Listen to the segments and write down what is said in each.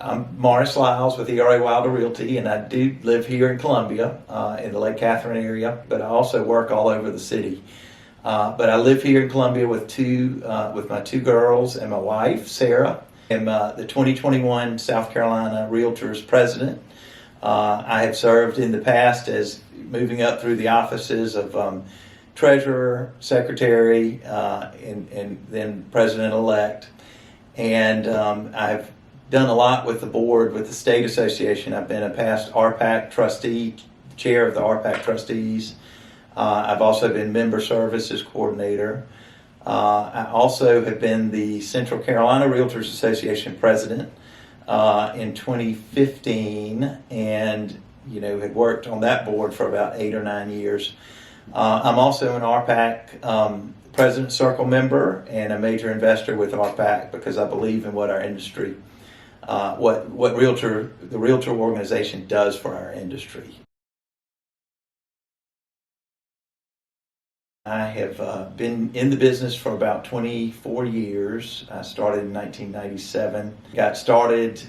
I'm Morris Lyles with ERA Wilder Realty, and I do live here in Columbia, in the Lake Catherine area, but I also work all over the city. But I live here in Columbia with my two girls and my wife, Sarah. I'm the 2021 South Carolina Realtors President. I have served in the past as moving up through the offices of Treasurer, Secretary, and then President-elect. And I've done a lot with the board, with the state association. I've been a past RPAC trustee, chair of the RPAC trustees. I've also been member services coordinator. I also have been the Central Carolina Realtors Association president in 2015, and had worked on that board for about 8 or 9 years. I'm also an RPAC President Circle member and a major investor with RPAC because I believe in what our industry, what the Realtor organization does for our industry. I have been in the business for about 24 years. I started in 1997. Got started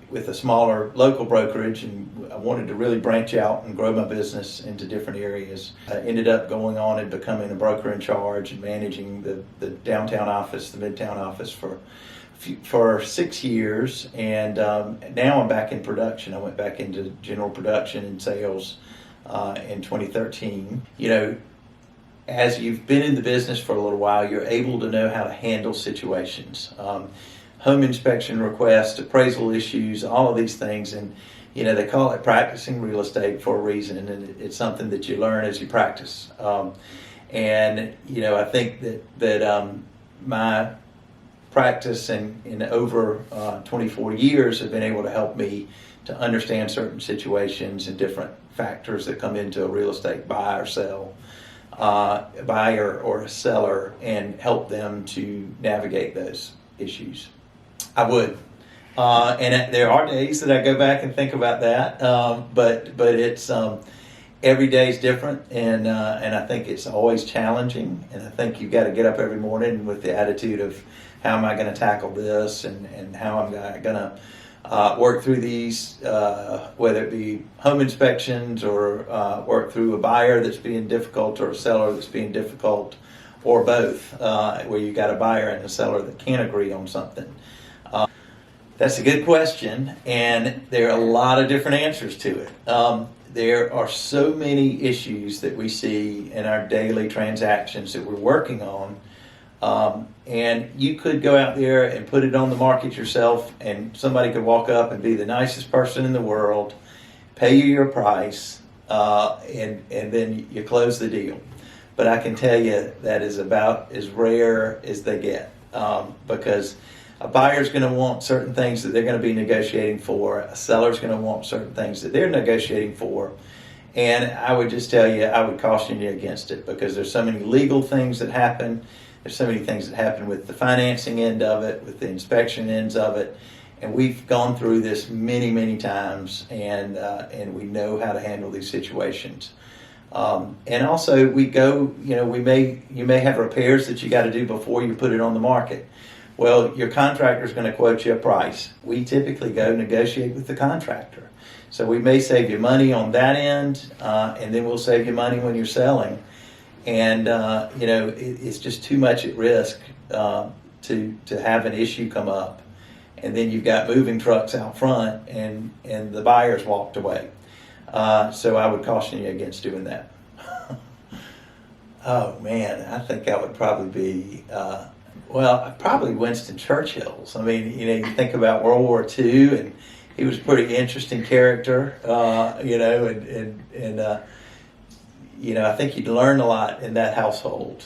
with a smaller local brokerage, and I wanted to really branch out and grow my business into different areas. I ended up going on and becoming a broker in charge and managing the downtown office, the midtown office for 6 years, and now I'm back in production. I went back into general production and sales in 2013. As you've been in the business for a little while, you're able to know how to handle situations. Home inspection requests, appraisal issues, all of these things. And, they call it practicing real estate for a reason. And it's something that you learn as you practice. I think that my practice in over 24 years have been able to help me to understand certain situations and different factors that come into a real estate buy or sell. Buyer or a seller, and help them to navigate those issues. I would, and there are days that I go back and think about that, but it's every day is different, and I think it's always challenging, and I think you've got to get up every morning with the attitude of how am I going to tackle this, and how I'm going to work through these, whether it be home inspections or work through a buyer that's being difficult or a seller that's being difficult, or both, where you got a buyer and a seller that can't agree on something. That's a good question, and there are a lot of different answers to it. There are so many issues that we see in our daily transactions that we're working on. And you could go out there and put it on the market yourself, and somebody could walk up and be the nicest person in the world, pay you your price, and then you close the deal. But I can tell you that is about as rare as they get, because a buyer's going to want certain things that they're going to be negotiating for. A seller's going to want certain things that they're negotiating for. And I would just tell you, I would caution you against it, because there's so many legal things that happen. There's so many things that happen with the financing end of it, with the inspection ends of it, and we've gone through this many, many times, and we know how to handle these situations. And also, you may have repairs that you got to do before you put it on the market. Well, your contractor is going to quote you a price. We typically go negotiate with the contractor, so we may save you money on that end, and then we'll save you money when you're selling. And it's just too much at risk to have an issue come up, and then you've got moving trucks out front, and the buyer's walked away. So I would caution you against doing that. Oh man, I think that would probably be probably Winston Churchill's. I mean, you think about World War II, and he was a pretty interesting character, I think you'd learn a lot in that household.